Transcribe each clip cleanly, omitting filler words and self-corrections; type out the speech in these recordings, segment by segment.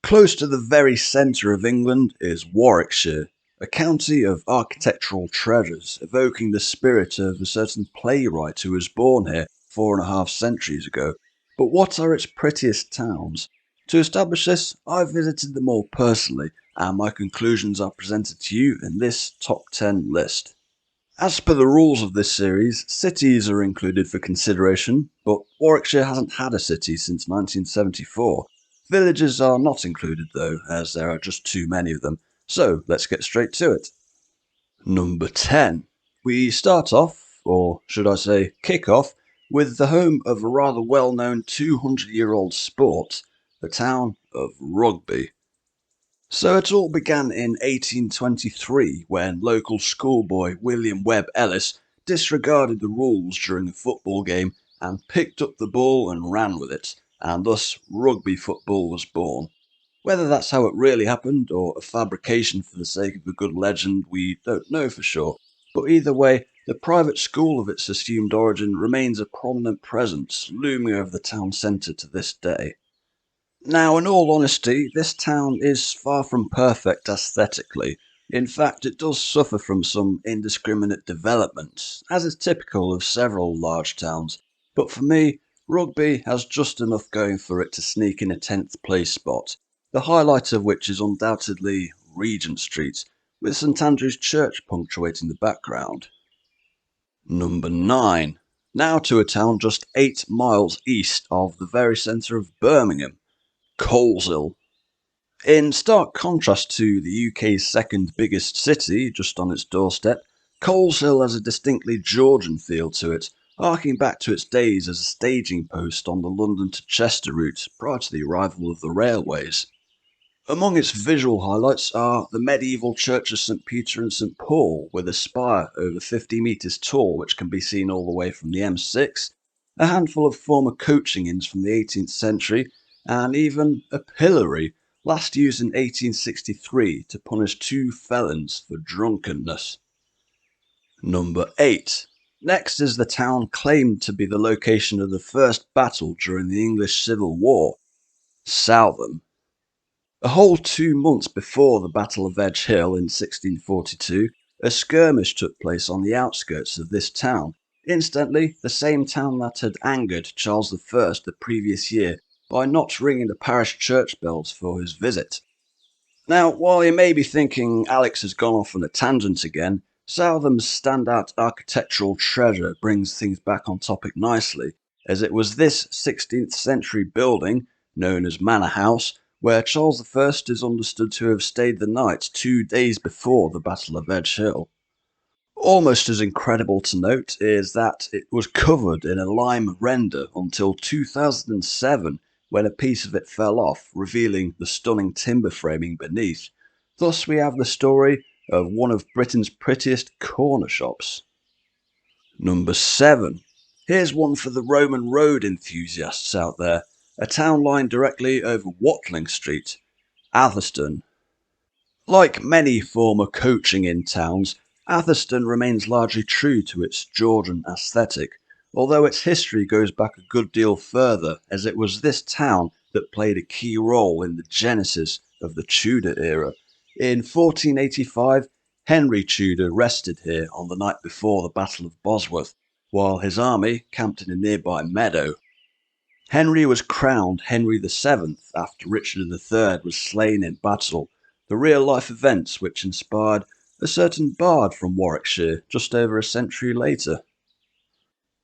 Close to the very centre of England is Warwickshire, a county of architectural treasures, evoking the spirit of a certain playwright who was born here 4.5 centuries ago. But what are its prettiest towns? To establish this, I've visited them all personally, and my conclusions are presented to you in this top 10 list. As per the rules of this series, cities are included for consideration, but Warwickshire hasn't had a city since 1974. Villages are not included though, as there are just too many of them, so let's get straight to it. Number 10. We start off, or should I say kick off, with the home of a rather well-known 200-year-old sport, the town of Rugby. So it all began in 1823 when local schoolboy William Webb Ellis disregarded the rules during a football game and picked up the ball and ran with it, and thus rugby football was born. Whether that's how it really happened or a fabrication for the sake of a good legend, we don't know for sure, but either way, the private school of its assumed origin remains a prominent presence, looming over the town centre to this day. Now, in all honesty, this town is far from perfect aesthetically. In fact, it does suffer from some indiscriminate development, as is typical of several large towns. But for me, Rugby has just enough going for it to sneak in a 10th place spot, the highlight of which is undoubtedly Regent Street, with St Andrew's Church punctuating the background. Number 9. Now to a town just 8 miles east of the very centre of Birmingham. Coleshill. In stark contrast to the UK's second biggest city, just on its doorstep, Coleshill has a distinctly Georgian feel to it, harking back to its days as a staging post on the London to Chester route prior to the arrival of the railways. Among its visual highlights are the medieval Church of St Peter and St Paul, with a spire over 50 metres tall which can be seen all the way from the M6, a handful of former coaching inns from the 18th century, and even a pillory, last used in 1863 to punish 2 felons for drunkenness. Number 8. Next is the town claimed to be the location of the first battle during the English Civil War, Southam. A whole 2 months before the Battle of Edge Hill in 1642, a skirmish took place on the outskirts of this town, incidentally the same town that had angered Charles I the previous year by not ringing the parish church bells for his visit. Now, while you may be thinking Alex has gone off on a tangent again, Southam's standout architectural treasure brings things back on topic nicely, as it was this 16th century building, known as Manor House, where Charles I is understood to have stayed the night 2 days before the Battle of Edge Hill. Almost as incredible to note is that it was covered in a lime render until 2007, when a piece of it fell off, revealing the stunning timber framing beneath. Thus we have the story of one of Britain's prettiest corner shops. Number 7. Here's one for the Roman road enthusiasts out there, a town lying directly over Watling Street, Atherstone. Like many former coaching inn towns, Atherstone remains largely true to its Georgian aesthetic, although its history goes back a good deal further, as it was this town that played a key role in the genesis of the Tudor era. In 1485, Henry Tudor rested here on the night before the Battle of Bosworth, while his army camped in a nearby meadow. Henry was crowned Henry VII after Richard III was slain in battle, the real-life events which inspired a certain bard from Warwickshire just over a century later.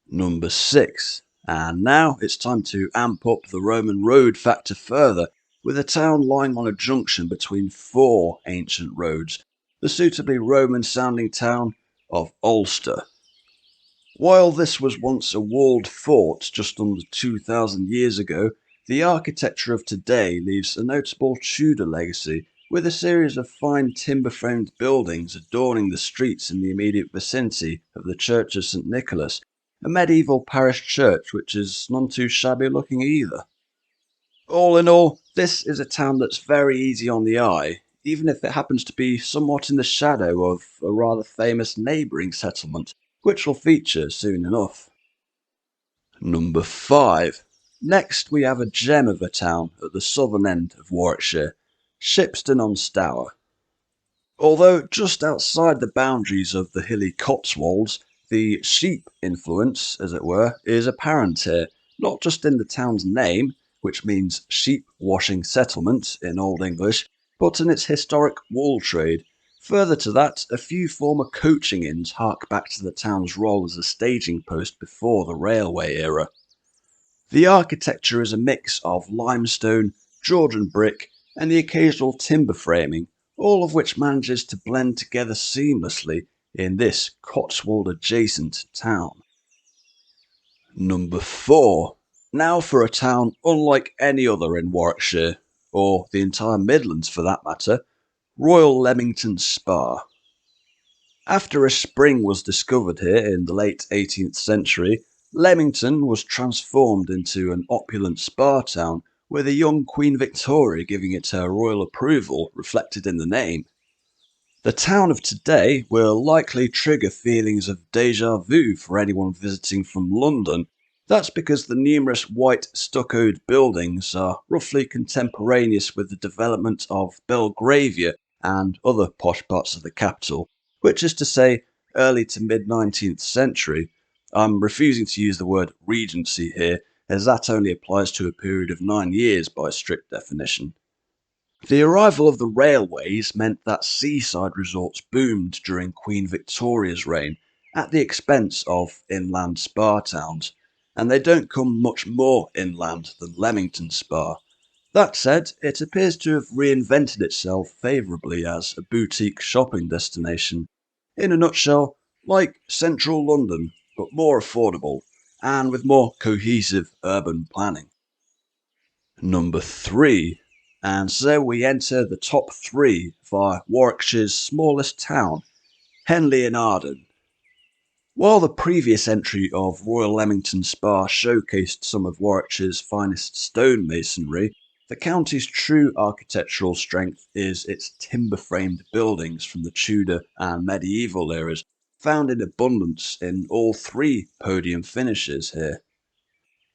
Number 6. And now it's time to amp up the Roman road factor further, with a town lying on a junction between 4 ancient roads, the suitably Roman-sounding town of Ulster. While this was once a walled fort just under 2,000 years ago, the architecture of today leaves a notable Tudor legacy, with a series of fine timber-framed buildings adorning the streets in the immediate vicinity of the Church of St Nicholas, a medieval parish church which is none too shabby looking either. All in all, this is a town that's very easy on the eye, even if it happens to be somewhat in the shadow of a rather famous neighbouring settlement, which will feature soon enough. Number 5. Next, we have a gem of a town at the southern end of Warwickshire, Shipston-on-Stour. Although just outside the boundaries of the hilly Cotswolds, the sheep influence, as it were, is apparent here, not just in the town's name, which means sheep washing settlement in Old English, but in its historic wool trade. Further to that, a few former coaching inns hark back to the town's role as a staging post before the railway era. The architecture is a mix of limestone, Georgian brick, and the occasional timber framing, all of which manages to blend together seamlessly in this Cotswold-adjacent town. Number 4. Now for a town unlike any other in Warwickshire, or the entire Midlands for that matter, Royal Leamington Spa. After a spring was discovered here in the late 18th century, Leamington was transformed into an opulent spa town, with a young Queen Victoria giving it her royal approval reflected in the name. The town of today will likely trigger feelings of déjà vu for anyone visiting from London. That's because the numerous white stuccoed buildings are roughly contemporaneous with the development of Belgravia and other posh parts of the capital, which is to say early to mid 19th century. I'm refusing to use the word Regency here, as that only applies to a period of 9 years by strict definition. The arrival of the railways meant that seaside resorts boomed during Queen Victoria's reign at the expense of inland spa towns, and they don't come much more inland than Leamington Spa. That said, it appears to have reinvented itself favourably as a boutique shopping destination. In a nutshell, like central London, but more affordable, and with more cohesive urban planning. Number 3. And so we enter the top 3 via Warwickshire's smallest town, Henley in Arden. While the previous entry of Royal Leamington Spa showcased some of Warwickshire's finest stonemasonry, the county's true architectural strength is its timber-framed buildings from the Tudor and medieval eras, found in abundance in all 3 podium finishes here.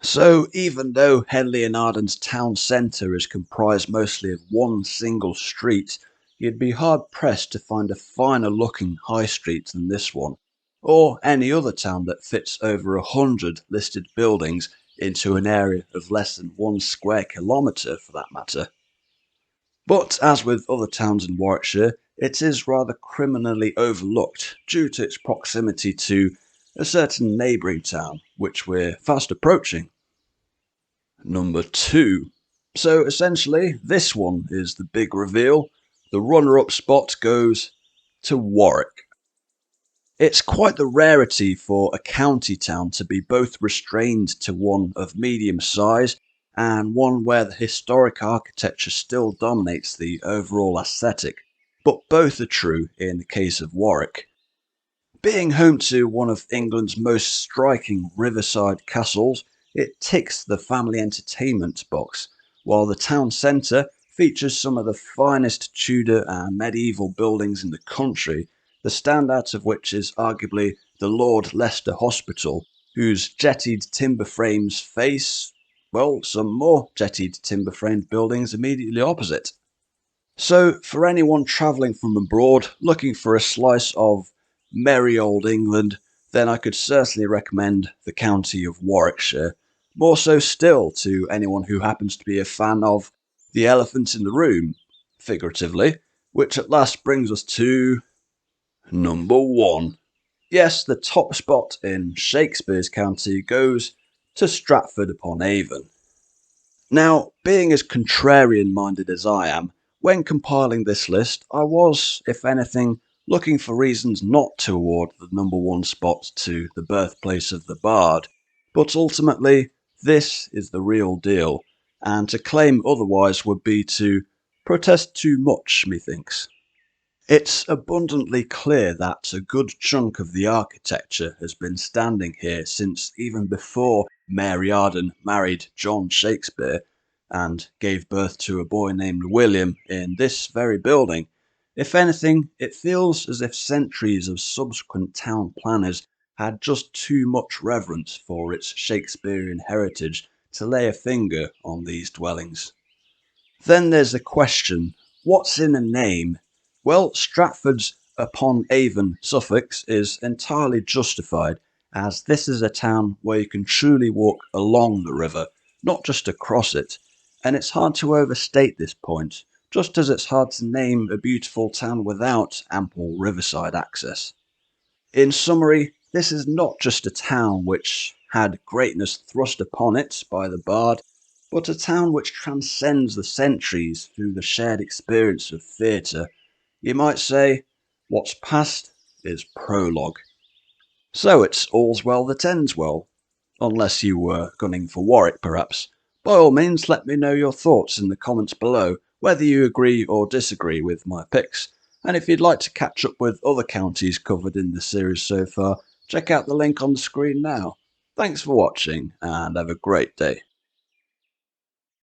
So even though Henley and Arden's town centre is comprised mostly of one single street, you'd be hard pressed to find a finer looking high street than this one, or any other town that fits over 100 listed buildings into an area of less than 1 square kilometre for that matter. But as with other towns in Warwickshire, it is rather criminally overlooked due to its proximity to a certain neighbouring town, which we're fast approaching. Number 2. So essentially, this one is the big reveal. The runner-up spot goes to Warwick. It's quite the rarity for a county town to be both restrained to one of medium size and one where the historic architecture still dominates the overall aesthetic, but both are true in the case of Warwick. Being home to one of England's most striking riverside castles, it ticks the family entertainment box, while the town centre features some of the finest Tudor and medieval buildings in the country, the standout of which is arguably the Lord Leicester Hospital, whose jettied timber frames face, well, some more jettied timber framed buildings immediately opposite. So, for anyone travelling from abroad looking for a slice of merry old England, then I could certainly recommend the county of Warwickshire. More so still to anyone who happens to be a fan of the elephant in the room, figuratively, which at last brings us to number 1. Yes, the top spot in Shakespeare's county goes to Stratford upon Avon. Now, being as contrarian-minded as I am, when compiling this list, I was, if anything, looking for reasons not to award the number 1 spot to the birthplace of the bard, but ultimately, this is the real deal, and to claim otherwise would be to protest too much, methinks. It's abundantly clear that a good chunk of the architecture has been standing here since even before Mary Arden married John Shakespeare and gave birth to a boy named William in this very building. If anything, it feels as if centuries of subsequent town planners had just too much reverence for its Shakespearean heritage to lay a finger on these dwellings. Then there's the question, what's in a name? Well, Stratford's upon Avon suffix is entirely justified, as this is a town where you can truly walk along the river, not just across it, and it's hard to overstate this point, just as it's hard to name a beautiful town without ample riverside access. In summary, this is not just a town which had greatness thrust upon it by the bard, but a town which transcends the centuries through the shared experience of theatre. You might say, what's past is prologue. So it's all's well that ends well. Unless you were gunning for Warwick, perhaps. By all means, let me know your thoughts in the comments below, whether you agree or disagree with my picks. And if you'd like to catch up with other counties covered in the series so far, check out the link on the screen now. Thanks for watching, and have a great day.